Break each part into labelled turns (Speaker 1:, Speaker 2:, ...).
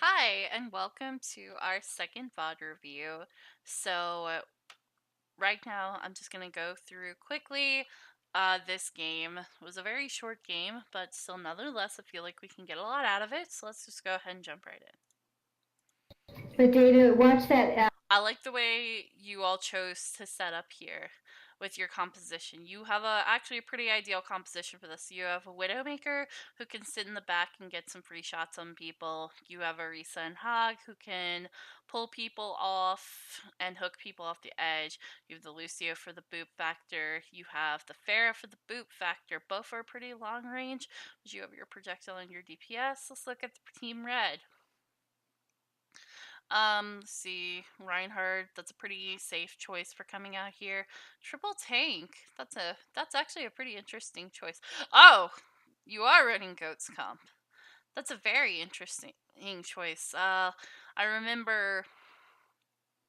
Speaker 1: Hi, and welcome to our second VOD review. Right now, I'm just going to go through quickly. This game was a very short game, but still, nonetheless, I feel like we can get a lot out of it, so let's just go ahead and jump right in.
Speaker 2: But Data, watch that.
Speaker 1: I like the way you all chose to set up here with your composition. You have actually a pretty ideal composition for this. You have a Widowmaker who can sit in the back and get some free shots on people. You have Arisa and Hog who can pull people off and hook people off the edge. You have the Lucio for the boop factor. You have the Pharah for the boop factor. Both are pretty long range. You have your projectile and your DPS. Let's look at the Team Red. Let's see, Reinhardt, that's a pretty safe choice for coming out here. Triple tank, that's actually a pretty interesting choice. Oh, you are running Goats Comp. That's a very interesting choice. I remember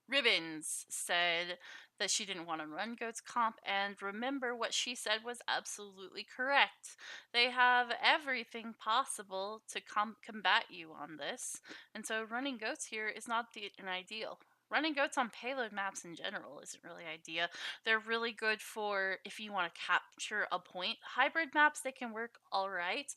Speaker 1: Ribbons said that she didn't want to run Goats Comp, and remember what she said was absolutely correct. They have everything possible to combat you on this, and so running Goats here is not an ideal. Running Goats on payload maps in general isn't really ideal. They're really good for if you want to capture a point. Hybrid maps, they can work alright,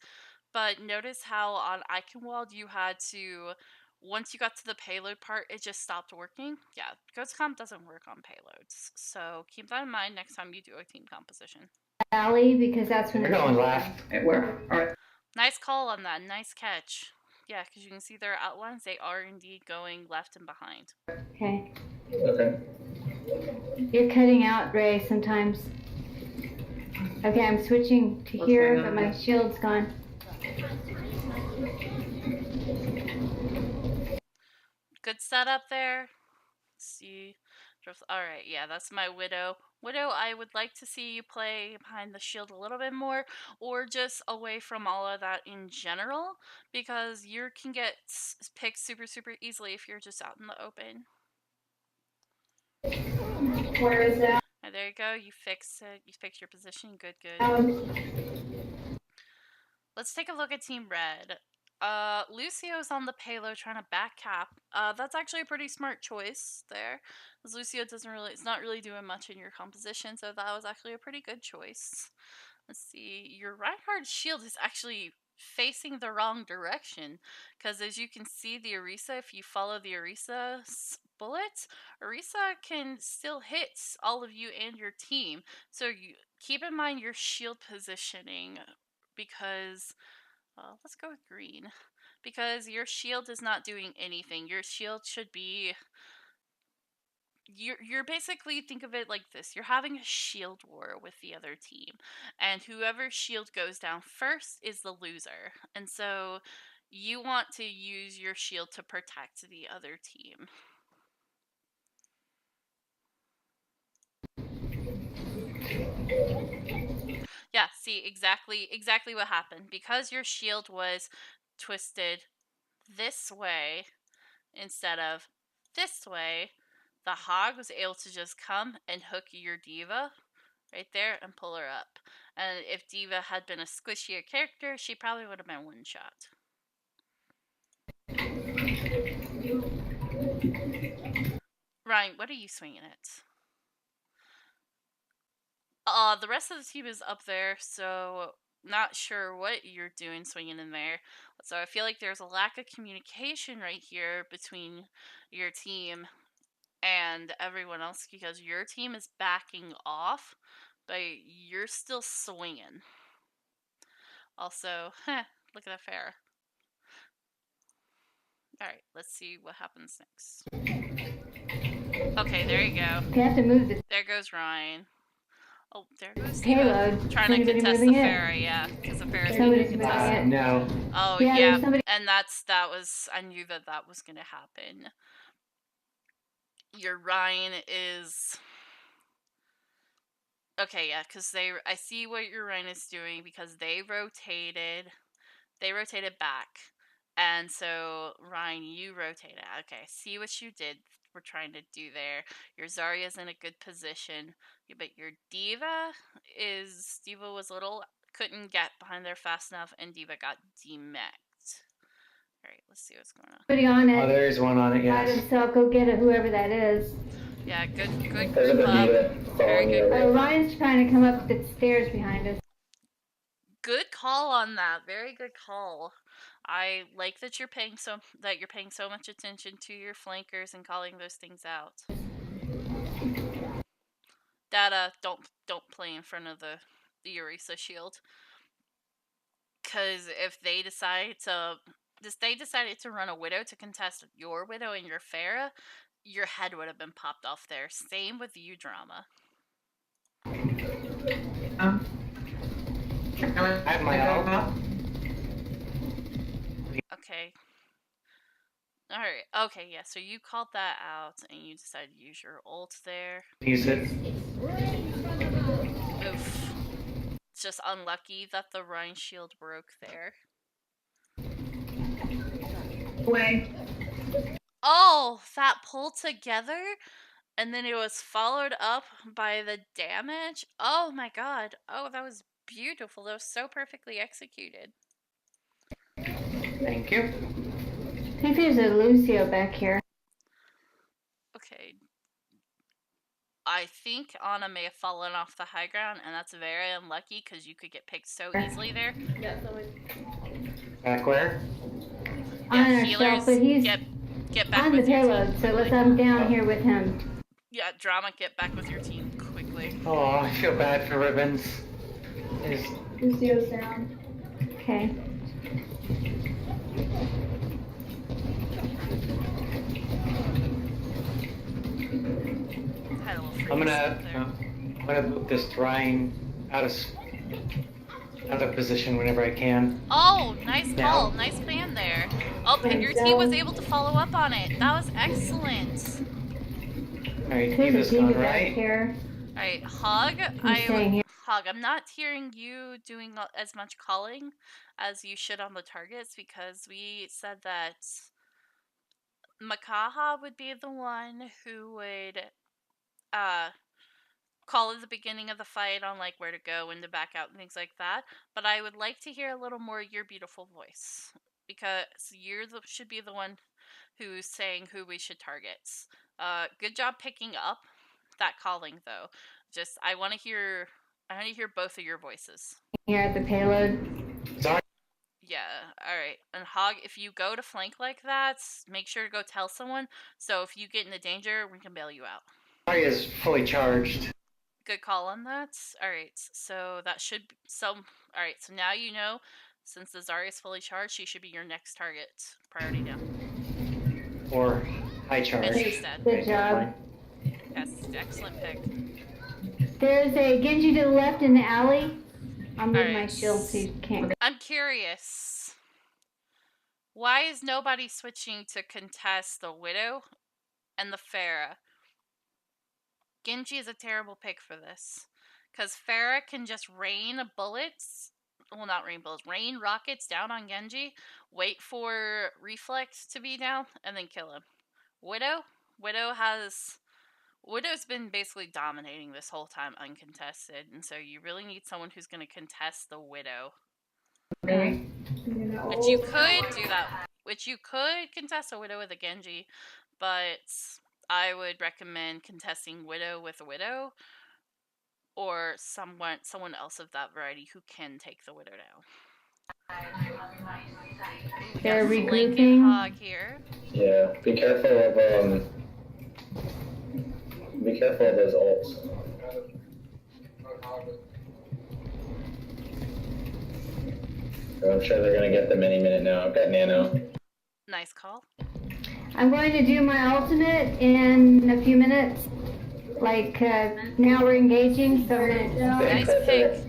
Speaker 1: but notice how on Eichenwald you had to, once you got to the payload part, it just stopped working. Yeah, Ghost Comp doesn't work on payloads, so keep that in mind next time you do a team composition.
Speaker 2: Alley, because that's when
Speaker 3: We're going left. Where? All right.
Speaker 1: Nice call on that. Nice catch. Yeah, because you can see their outlines. They are indeed going left and behind.
Speaker 2: Okay.
Speaker 3: Okay.
Speaker 2: You're cutting out, Ray, sometimes. Okay, I'm switching to
Speaker 3: What's
Speaker 2: here,
Speaker 3: going
Speaker 2: but
Speaker 3: on?
Speaker 2: my shield's gone.
Speaker 1: Good setup there. Let's see. Alright, yeah, that's my Widow. Widow, I would like to see you play behind the shield a little bit more, or just away from all of that in general, because you can get picked super easily if you're just out in the open.
Speaker 2: Where is that?
Speaker 1: And there you go, you fix it, you fix your position, good. Let's take a look at Team Red. Lucio's on the payload trying to back cap. That's actually a pretty smart choice there, because Lucio it's not really doing much in your composition, so that was actually a pretty good choice. Let's see, your Reinhardt shield is actually facing the wrong direction, because as you can see, the Orisa, if you follow the Orisa's bullet, Orisa can still hit all of you and your team, so you keep in mind your shield positioning, because let's go with green, because your shield is not doing anything. Your shield should be, you're basically, think of it like this: you're having a shield war with the other team, and whoever shield goes down first is the loser, and so you want to use your shield to protect the other team. Yeah, see, exactly what happened. Because your shield was twisted this way instead of this way, the Hog was able to just come and hook your D.Va right there and pull her up. And if D.Va had been a squishier character, she probably would have been one shot. Ryan, what are you swinging at? The rest of the team is up there, so not sure what you're doing swinging in there. So I feel like there's a lack of communication right here between your team and everyone else, because your team is backing off, but you're still swinging. Also, look at that Pharah. Alright, let's see what happens next. Okay, there you go.
Speaker 2: You have to move the
Speaker 1: There goes Ryan. Oh, there goes
Speaker 2: payload.
Speaker 1: D.Va. Trying to contest the Pharah, yeah, because the Pharah's going to contest it.
Speaker 3: No.
Speaker 1: Oh,
Speaker 2: Yeah,
Speaker 1: yeah.
Speaker 2: somebody...
Speaker 1: And I knew that was going to happen. Your Ryan is... Okay, yeah, because I see what your Ryan is doing, because they rotated back. And so, Ryan, you rotated. Okay, see what you did. We're trying to do there. Your Zarya's in a good position, but your D.Va was a little, couldn't get behind there fast enough, and D.Va got demeched. Alright, let's see what's going on.
Speaker 2: Putting on it.
Speaker 4: Oh, there is one on it, yes.
Speaker 2: So I'll go get it, whoever that is.
Speaker 1: Yeah, good
Speaker 3: There's a
Speaker 1: group up.
Speaker 3: Bermuda
Speaker 1: Very
Speaker 3: following
Speaker 1: good.
Speaker 3: you.
Speaker 2: Oh, Ryan's trying to come up the stairs behind us.
Speaker 1: Good call on that. Very good call. I like that you're paying so much attention to your flankers and calling those things out. Data, don't play in front of the Eureka shield. Cause if they decided to run a widow to contest your widow and your Farah, your head would have been popped off there. Same with you, Drama.
Speaker 4: I have my ult.
Speaker 1: Okay. Alright, okay, yeah, so you called that out and you decided to use your ult there.
Speaker 4: Use it.
Speaker 1: Oof. It's just unlucky that the Rhine shield broke there.
Speaker 3: Way.
Speaker 1: Oh, that pulled together? And then it was followed up by the damage? Oh my god. Oh, that was beautiful. That was so perfectly executed.
Speaker 4: Thank you.
Speaker 2: I think there's a Lucio back here.
Speaker 1: Okay. I think Anna may have fallen off the high ground, and that's very unlucky because you could get picked so easily there.
Speaker 4: Back where?
Speaker 2: On
Speaker 1: Yeah,
Speaker 2: our
Speaker 1: healers,
Speaker 2: shelf, but he's
Speaker 1: get back
Speaker 2: on the
Speaker 1: with your
Speaker 2: payload,
Speaker 1: team
Speaker 2: so
Speaker 1: quickly.
Speaker 2: I'm down here with him.
Speaker 1: Yeah, Drama, get back with your team quickly.
Speaker 4: Oh, I feel bad for Ribbons.
Speaker 2: Lucio's down. Okay.
Speaker 1: Had a little freeze
Speaker 4: I'm
Speaker 1: there.
Speaker 4: gonna move this Rhine out of position whenever I can.
Speaker 1: Oh, nice call.
Speaker 4: Now.
Speaker 1: Nice plan there. Oh, and your team was able to follow up on it. That was excellent.
Speaker 4: Alright,
Speaker 2: There's
Speaker 4: Diva's
Speaker 2: a
Speaker 4: gone
Speaker 2: Diva back
Speaker 4: right.
Speaker 2: here.
Speaker 1: Alright, Hog,
Speaker 2: staying here.
Speaker 1: I'm not hearing you doing as much calling as you should on the targets because we said that Makaha would be the one who would call at the beginning of the fight on like where to go, when to back out, and things like that. But I would like to hear a little more your beautiful voice because should be the one who's saying who we should target. Good job picking up that calling though. Just I want to hear both of your voices.
Speaker 2: Here at the payload.
Speaker 4: Sorry.
Speaker 1: Yeah, alright. And Hog, if you go to flank like that, make sure to go tell someone, so if you get into danger, we can bail you out.
Speaker 4: Zarya is fully charged.
Speaker 1: Good call on that. Alright, so that should be alright, so now you know, since the Zarya is fully charged, she should be your next target. Priority down.
Speaker 4: Or high charge.
Speaker 1: And she's dead.
Speaker 2: Good job.
Speaker 1: Yes, excellent pick.
Speaker 2: There's a Genji to the left in the alley. I'll move my
Speaker 1: Alright.
Speaker 2: shield so you can't.
Speaker 1: I'm curious. Why is nobody switching to contest the Widow and the Farah? Genji is a terrible pick for this. Because Farah can just rain bullets. Well, not rain bullets. Rain rockets down on Genji. Wait for Reflex to be down. And then kill him. Widow's been basically dominating this whole time uncontested. And so you really need someone who's going to contest the Widow.
Speaker 2: Okay.
Speaker 1: Which you could do that. Which you could contest a Widow with a Genji. But I would recommend contesting Widow with a Widow. Or someone else of that variety who can take the Widow down.
Speaker 2: They're
Speaker 1: Flanking
Speaker 2: regrouping.
Speaker 1: Hog here.
Speaker 3: Yeah, be careful of those ults. I'm sure they're gonna get them any minute now. I've got Nano.
Speaker 1: Nice call.
Speaker 2: I'm going to do my ultimate in a few minutes. Like, now we're engaging, so we're gonna...
Speaker 1: Nice pick.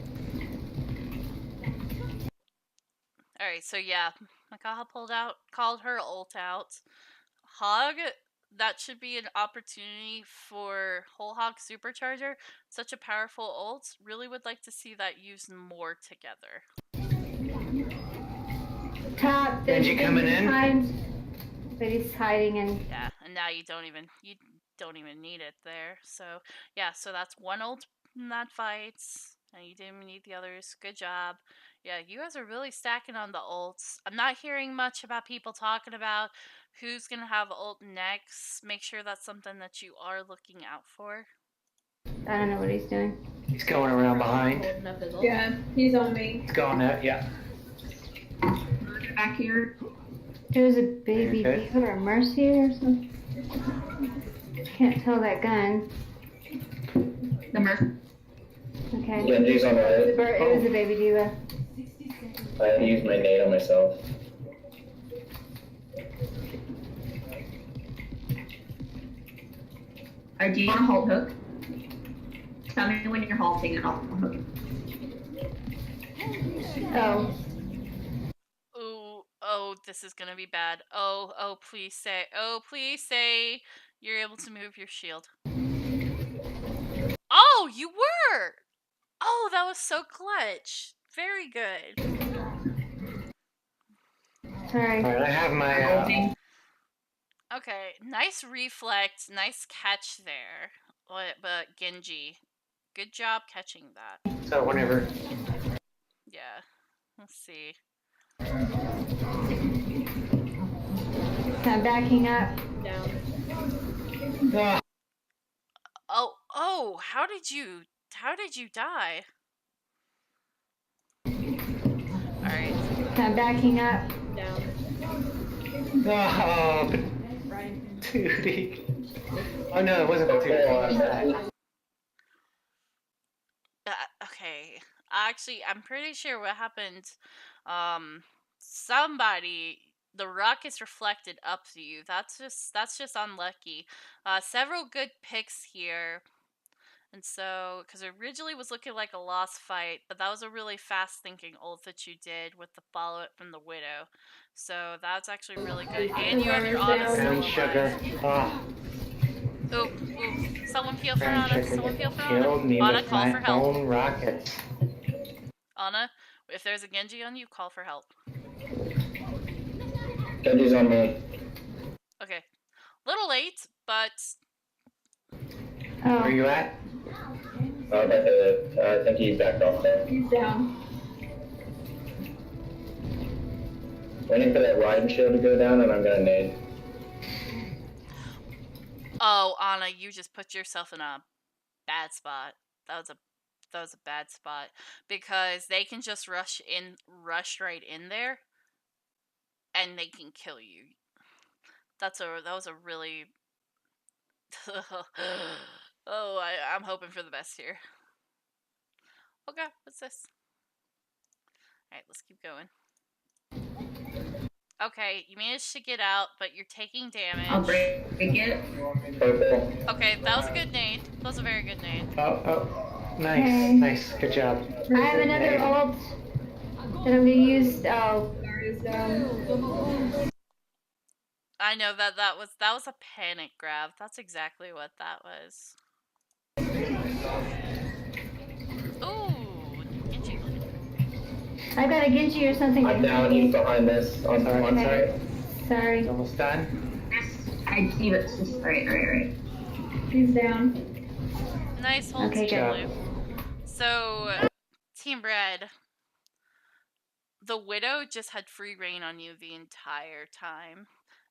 Speaker 1: Alright, so yeah. Makaha called her ult out. Hog, that should be an opportunity for Whole Hog Supercharger. Such a powerful ult. Really would like to see that used more together.
Speaker 2: Top.
Speaker 4: Genji coming in?
Speaker 2: Behind, but he's hiding in...
Speaker 1: Yeah, and now you don't even need it there. So yeah, so that's one ult in that fight, and you didn't even need the others. Good job. Yeah, you guys are really stacking on the ults. I'm not hearing much about people talking about who's gonna have ult next. Make sure that's something that you are looking out for.
Speaker 2: I don't know what he's doing.
Speaker 4: He's going around behind.
Speaker 5: Holding up his ult.
Speaker 6: Yeah, he's on me.
Speaker 4: He's going out, yeah.
Speaker 6: Back here.
Speaker 2: There's a baby
Speaker 4: Okay.
Speaker 2: diva or Mercy or something. Can't tell that gun.
Speaker 6: The Merc.
Speaker 2: Okay.
Speaker 3: Genji's on
Speaker 2: It
Speaker 3: right.
Speaker 2: was a baby diva.
Speaker 3: I used my nade on myself.
Speaker 6: Do you want to halt hook? Tell me when you're halting and I'll hook.
Speaker 2: Oh.
Speaker 1: Ooh, oh, this is gonna be bad. Oh, please say you're able to move your shield. Oh, you were! Oh, that was so clutch. Very good.
Speaker 2: Sorry.
Speaker 4: Alright, I have my,
Speaker 6: Halting.
Speaker 1: Okay, nice reflect, nice catch there. But Genji, good job catching that.
Speaker 4: so whenever.
Speaker 1: Yeah, let's see.
Speaker 2: I'm backing up.
Speaker 5: Down.
Speaker 4: Ah,
Speaker 1: Oh, how did you die? Alright.
Speaker 2: I'm backing up.
Speaker 5: Down.
Speaker 4: oh, but
Speaker 5: Ryan.
Speaker 4: duty. Oh no, it wasn't Batuti. It was that.
Speaker 1: Okay. Actually, I'm pretty sure what happened. Somebody, the ruckus reflected up to you. That's just unlucky. Several good picks here. And so, because originally was looking like a lost fight, but that was a really fast-thinking ult that you did with the follow-up from the Widow. So that's actually really good. And you have your auto still
Speaker 4: Brown sugar.
Speaker 1: alive.
Speaker 4: Ah,
Speaker 1: Ooh, someone peel for
Speaker 4: brown
Speaker 1: Anna.
Speaker 4: sugar
Speaker 1: Someone peel for
Speaker 4: killed
Speaker 1: Anna.
Speaker 4: me
Speaker 1: Anna,
Speaker 4: with
Speaker 1: call
Speaker 4: my
Speaker 1: for help.
Speaker 4: own rockets.
Speaker 1: Anna, if there's a Genji on you, call for help.
Speaker 3: Genji's on me.
Speaker 1: Okay. Little late, but
Speaker 4: Where are
Speaker 2: Oh.
Speaker 4: you at?
Speaker 3: I think he backed off there.
Speaker 6: He's down.
Speaker 3: Waiting for that riding shield to go down, and I'm gonna nade.
Speaker 1: oh, Anna, you just put yourself in a bad spot. That was a bad spot because they can just rush right in there, and they can kill you. That was a really. Oh, I'm hoping for the best here. Okay, what's this? Alright, let's keep going. Okay, you managed to get out, but you're taking damage.
Speaker 6: I'll break it.
Speaker 3: Purple.
Speaker 1: Okay, that was a good nade. That was a very good nade.
Speaker 4: Oh, nice,
Speaker 2: Okay.
Speaker 4: nice, good job.
Speaker 2: I have another ult that I'm gonna use. Oh.
Speaker 6: Is down.
Speaker 1: I know that was a panic grab. That's exactly what that was. Ooh, Genji.
Speaker 2: I got a Genji or something.
Speaker 3: I'm down. He's behind this. On
Speaker 4: Sorry.
Speaker 3: one side.
Speaker 4: It's
Speaker 2: Sorry.
Speaker 4: almost done.
Speaker 6: I see what's just right. He's down.
Speaker 1: Nice hold,
Speaker 2: Okay,
Speaker 1: Team
Speaker 4: good.
Speaker 1: Blue. So, Team Red, the Widow just had free reign on you the entire time.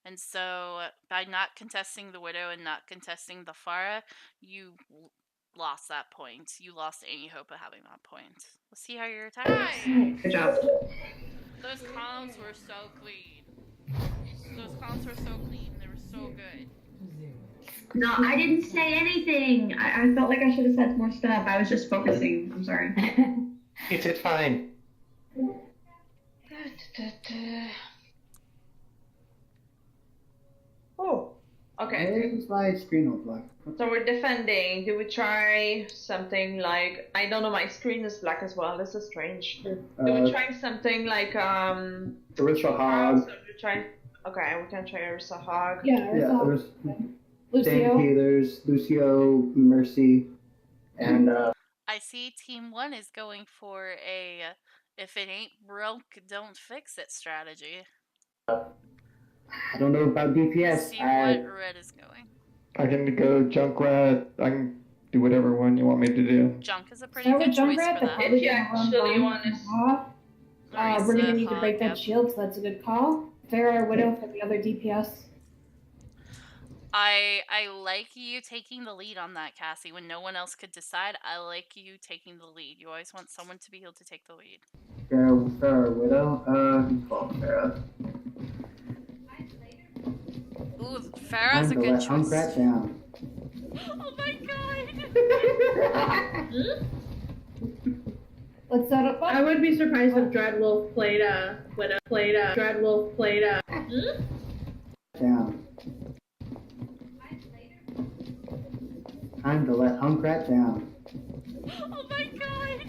Speaker 1: And so, by not contesting the Widow and not contesting the Pharah, you lost that point. You lost any hope of having that point. Let's see how you're attacking.
Speaker 6: Good job.
Speaker 1: Those comms were so clean. Those comms were so clean. They were so good.
Speaker 6: No, I didn't say anything. I felt like I should have said more stuff. I was just focusing. I'm sorry.
Speaker 4: You did fine.
Speaker 5: Oh, okay.
Speaker 7: Why is my screen all black?
Speaker 5: So we're defending. Do we try something like, I don't know, my screen is black as well. This is strange. Do we try something like
Speaker 7: Orisa Hog.
Speaker 5: So we try. Okay, we can try Ursa Hog.
Speaker 6: Yeah,
Speaker 7: Yeah, there's
Speaker 6: Lucio.
Speaker 7: Dan Healers, Lucio, Mercy, and
Speaker 1: I see Team 1 is going for a if it ain't broke, don't fix it strategy.
Speaker 7: I don't know about DPS.
Speaker 1: See what Red is going.
Speaker 8: I can go Junkrat. I can do whatever one you want me to do.
Speaker 1: Junk is a pretty good choice for that.
Speaker 5: If you actually want to.
Speaker 2: we're gonna need to
Speaker 1: Hog,
Speaker 2: break that
Speaker 1: yep.
Speaker 2: shield, so that's a good call. Farah, Widow for the other DPS.
Speaker 1: I like you taking the lead on that, Cassie. When no one else could decide, I like you taking the lead. You always want someone to be able to take the lead.
Speaker 7: Farah, Widow. Call Farah.
Speaker 1: Ooh, Farah's a
Speaker 7: Time to
Speaker 1: good
Speaker 7: let Hunkrat
Speaker 1: choice.
Speaker 7: down.
Speaker 1: Oh my god!
Speaker 2: Let's set up.
Speaker 9: I would be surprised if Dreadwolf played Dreadwolf played
Speaker 7: Down. Time to let Hunkrat down.
Speaker 1: Oh my god!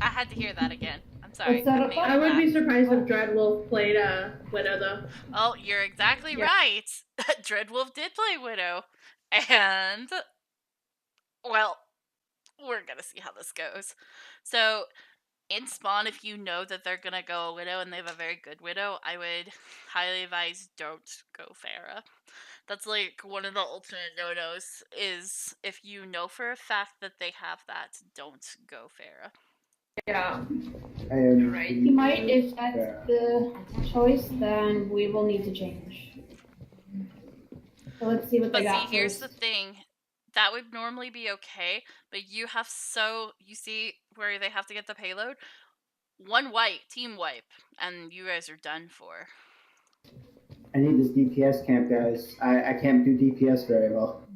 Speaker 1: I had to hear that again. I'm sorry.
Speaker 2: Let's set up.
Speaker 1: made
Speaker 9: I
Speaker 1: me
Speaker 9: would
Speaker 1: laugh.
Speaker 9: be surprised if Dreadwolf played Widow though.
Speaker 1: Oh, you're exactly right. Dreadwolf did play Widow. And, well, we're gonna see how this goes. So, in spawn, if you know that they're gonna go a Widow and they have a very good Widow, I would highly advise don't go Farah. That's like one of the ultimate no-nos, is if you know for a fact that they have that, don't go Farah.
Speaker 5: Yeah.
Speaker 7: You're
Speaker 5: right.
Speaker 2: You might, if that's the choice, then we will need to change. So let's see what
Speaker 1: But
Speaker 2: they got
Speaker 1: see, here's
Speaker 2: first.
Speaker 1: the thing. That would normally be okay, but you see where they have to get the payload? One wipe, team wipe, and you guys are done for.
Speaker 7: I need this DPS camp, guys. I can't do DPS very well.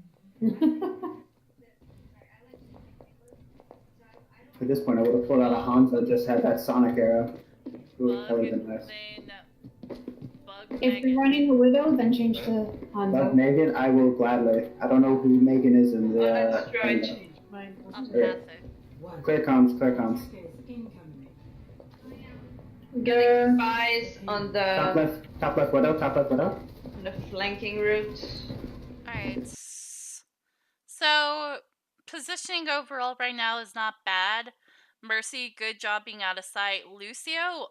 Speaker 7: At this point, I would have pulled out a Hanzo and just had that Sonic arrow. It would have been nice.
Speaker 2: If you're running a Widow, then change to
Speaker 7: But
Speaker 2: Hanzo.
Speaker 7: Megan, I will gladly. I don't know who Megan is in the.
Speaker 5: That's right.
Speaker 1: Empathic.
Speaker 7: Clear comms, clear comms.
Speaker 5: Getting spies on
Speaker 7: Top
Speaker 5: the
Speaker 7: left Widow, top left Widow.
Speaker 5: on the flanking route.
Speaker 1: Alright. So, positioning overall right now is not bad. Mercy, good job being out of sight. Lucio,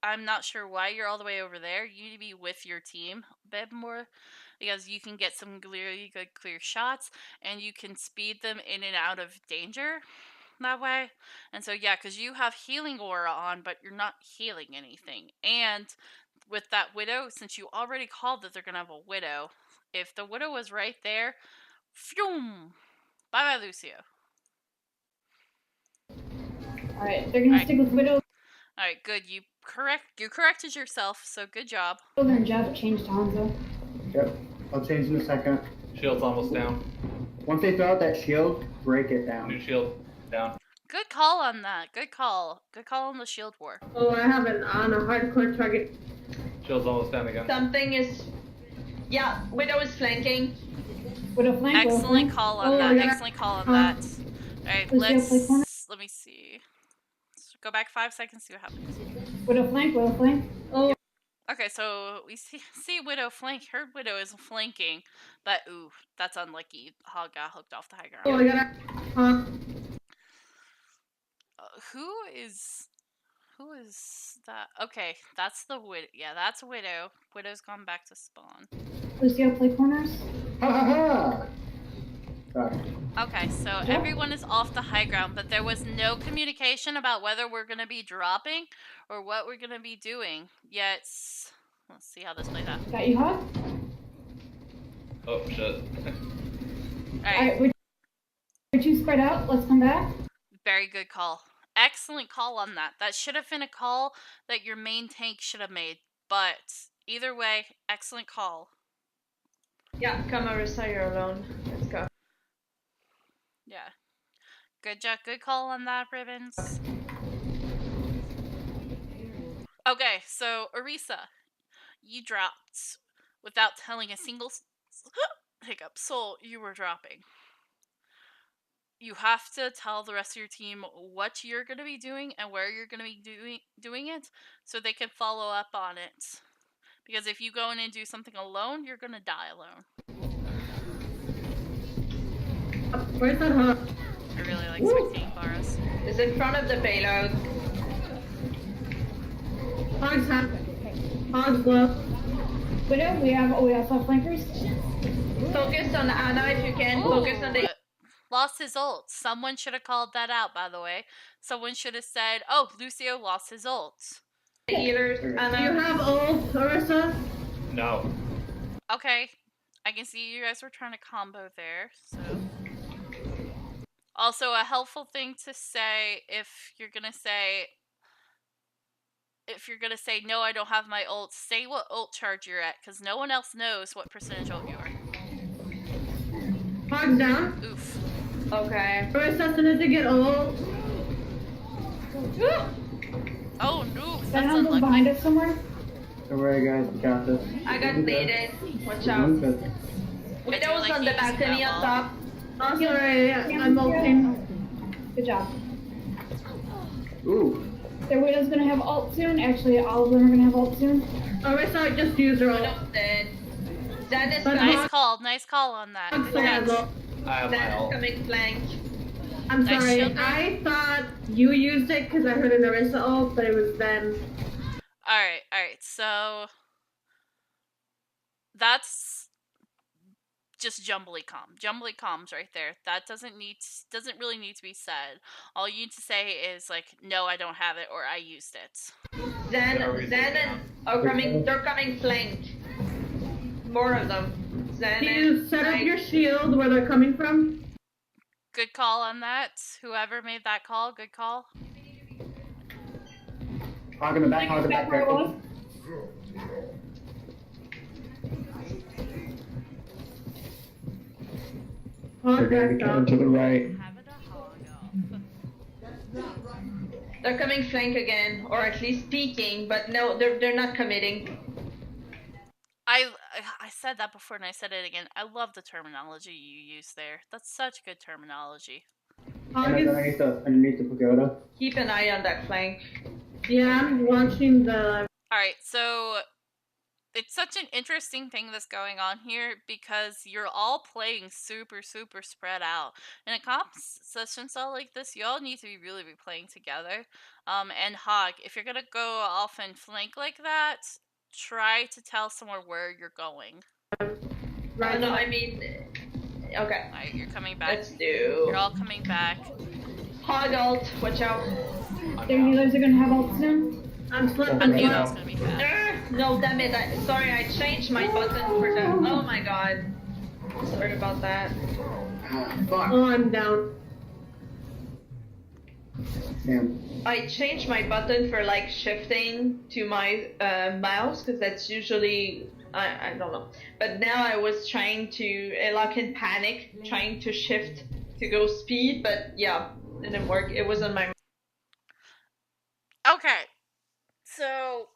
Speaker 1: I'm not sure why you're all the way over there. You need to be with your team a bit more, because you can get some really good clear shots, and you can speed them in and out of danger that way. And so, yeah, because you have healing aura on, but you're not healing anything. And with that Widow, since you already called that they're going to have a Widow, if the Widow was right there, phew, bye-bye, Lucio.
Speaker 2: Alright, they're gonna stick with Widow,
Speaker 1: Alright, good. You corrected yourself, so good job.
Speaker 2: then Jeff changed to Hanzo.
Speaker 7: Yep. I'll change in a second.
Speaker 4: Shield's almost down.
Speaker 7: Once they throw out that shield, break it down.
Speaker 4: New shield down.
Speaker 1: Good call on that. Good call. Good call on the shield war.
Speaker 9: Oh, I have an on a hardcore target.
Speaker 4: Shield's almost down again.
Speaker 5: Something is. Yeah, Widow is flanking.
Speaker 2: Widow flank, Widow
Speaker 1: Excellent
Speaker 2: flank.
Speaker 1: call on
Speaker 9: Oh,
Speaker 1: that.
Speaker 9: yeah.
Speaker 1: Excellent call on that. Alright,
Speaker 2: Lucio, play corner.
Speaker 1: let me see. Go back 5 seconds, see what happens.
Speaker 2: Widow flank, Widow flank.
Speaker 9: Oh,
Speaker 1: Okay, so we see Widow flank. Her Widow is flanking, but ooh, that's unlucky. Hog got hooked off the high ground.
Speaker 9: oh, I gotta.
Speaker 1: Who is that? Okay, that's the Widow. Yeah, that's Widow. Widow's gone back to spawn.
Speaker 2: Lucio, play corners.
Speaker 7: Ha ha ha! Sorry.
Speaker 1: Okay, so everyone is off the high ground, but there was no communication about whether we're going to be dropping or what we're going to be doing. Yet, let's see how this plays out.
Speaker 2: Got you, Hog?
Speaker 4: Oh shit.
Speaker 1: Alright,
Speaker 2: We're too spread out. Let's come back.
Speaker 1: very good call. Excellent call on that. That should have been a call that your main tank should have made. But, either way, excellent call.
Speaker 5: Yeah, come Marissa, you're alone. Let's go.
Speaker 1: Yeah. Good job. Good call on that, Ribbons. Okay, so, Arisa, you dropped without telling a single hiccup soul you were dropping. You have to tell the rest of your team what you're going to be doing and where you're going to be doing it so they can follow up on it. Because if you go in and do something alone, you're going to die alone.
Speaker 9: Where's that hog?
Speaker 1: I really like spectating Boros.
Speaker 5: It's in front of the payload.
Speaker 9: Hog's low.
Speaker 2: Widow, we also have flankers.
Speaker 5: Focus on Anna if you can.
Speaker 1: Ooh,
Speaker 5: Focus on the.
Speaker 1: lost his ult. Someone should have called that out, by the way. Someone should have said, oh, Lucio lost his ult.
Speaker 5: Healers,
Speaker 9: Do you
Speaker 5: Anna.
Speaker 9: have ult, Orisa?
Speaker 4: No.
Speaker 1: Okay. I can see you guys were trying to combo there, so... Also, a helpful thing to say if you're gonna say no, I don't have my ult, say what ult charge you're at, because no one else knows what percentage ult you are.
Speaker 9: Hog's down.
Speaker 1: Oof.
Speaker 5: Okay.
Speaker 9: Orisa, soon as you get ult.
Speaker 1: Oh no,
Speaker 2: Is that
Speaker 1: that's
Speaker 2: on
Speaker 1: unlucky.
Speaker 2: behind us somewhere?
Speaker 7: Don't worry, guys. We got this.
Speaker 5: I got baited. Watch out.
Speaker 7: Doing good.
Speaker 5: Widow's
Speaker 1: like
Speaker 5: on the
Speaker 1: using that
Speaker 5: balcony on
Speaker 1: wall.
Speaker 5: top.
Speaker 9: Oh, sorry, I'm ulting.
Speaker 2: Good job.
Speaker 7: Ooh.
Speaker 2: Their widow's gonna have ult soon. Actually, all of them are gonna have ult soon.
Speaker 9: Orisa, just use her ult.
Speaker 5: Widow's dead. Zed is
Speaker 9: But
Speaker 5: coming.
Speaker 1: Nice call on that.
Speaker 9: Hog still has ult.
Speaker 4: I have
Speaker 5: Zed
Speaker 4: my
Speaker 5: is
Speaker 4: ult.
Speaker 5: coming flank.
Speaker 9: I'm
Speaker 1: Nice
Speaker 9: sorry,
Speaker 1: shield.
Speaker 9: I thought you used it because I heard an Orisa ult, but it was them.
Speaker 1: Alright, so... That's... just jumbly comms right there. That doesn't really need to be said. All you need to say is like, no, I don't have it, or I used it.
Speaker 5: Zed and they're coming flank. More of them. Zed
Speaker 9: Do you set up your shield where they're coming from?
Speaker 1: Good call on that. Whoever made that call, good call.
Speaker 7: Hog in the back. Hog in the back.
Speaker 2: Where it was?
Speaker 8: They're
Speaker 9: Hog
Speaker 8: going to
Speaker 9: back
Speaker 8: be coming
Speaker 9: up.
Speaker 8: to the right.
Speaker 5: They're coming flank again, or at least peeking, but no, they're not committing.
Speaker 1: I said that before and I said it again. I love the terminology you use there. That's such good terminology.
Speaker 9: Hog
Speaker 7: And
Speaker 9: is,
Speaker 7: underneath the pagoda.
Speaker 5: Keep an eye on that flank.
Speaker 9: yeah, I'm watching the.
Speaker 1: Alright, so it's such an interesting thing that's going on here because you're all playing super spread out. In a comp session style like this, you all need to really be playing together. And Hog, if you're gonna go off and flank like that, try to tell someone where you're going.
Speaker 9: Right.
Speaker 5: No, I mean, okay.
Speaker 1: Alright, you're coming back.
Speaker 5: Let's do.
Speaker 1: You're all coming back.
Speaker 5: Hog ult, watch out.
Speaker 2: Their healers are gonna have ult soon.
Speaker 9: I'm
Speaker 1: I
Speaker 9: slipping
Speaker 1: knew that
Speaker 9: low.
Speaker 1: was gonna be bad.
Speaker 5: No, damn it. Sorry, I changed my button for the. Oh my god. Sorry about that.
Speaker 7: Fuck.
Speaker 9: Oh, I'm down.
Speaker 7: Damn.
Speaker 5: I changed my button for like shifting to my mouse because that's usually I don't know. But now I was trying to lock in panic, trying to shift to go speed, but yeah, it didn't work. It was on my.
Speaker 1: Okay. So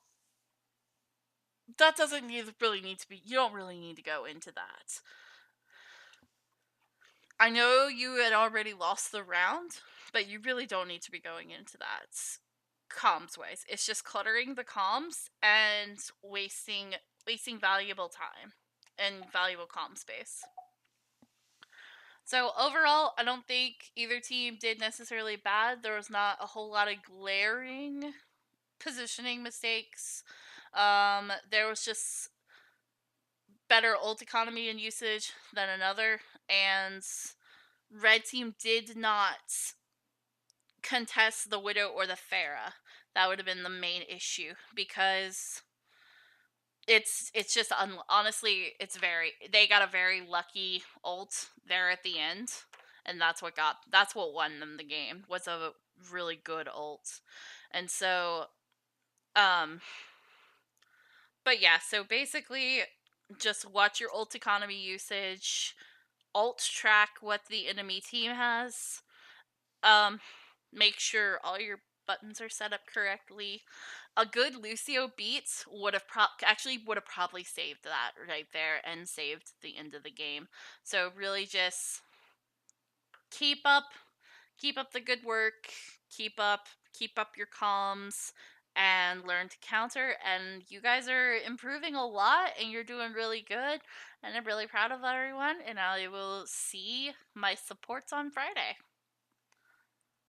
Speaker 1: that doesn't really need to be. You don't really need to go into that. I know you had already lost the round, but you really don't need to be going into that comms wise. It's just cluttering the comms and wasting valuable time and valuable comm space. So overall, I don't think either team did necessarily bad. There was not a whole lot of glaring positioning mistakes. There was just better ult economy and usage than another, and red team did not contest the Widow or the Pharah. That would have been the main issue because it's just honestly they got a very lucky ult there at the end, and that's what won them the game, was a really good ult. And so but yeah, so basically just watch your ult economy usage, alt track what the enemy team has, make sure all your buttons are set up correctly. A good Lucio beat would have probably saved that right there and saved the end of the game. So really just keep up the good work, keep up your comms, and learn to counter. And you guys are improving a lot and you're doing really good, and I'm really proud of everyone, and I will see my supports on Friday.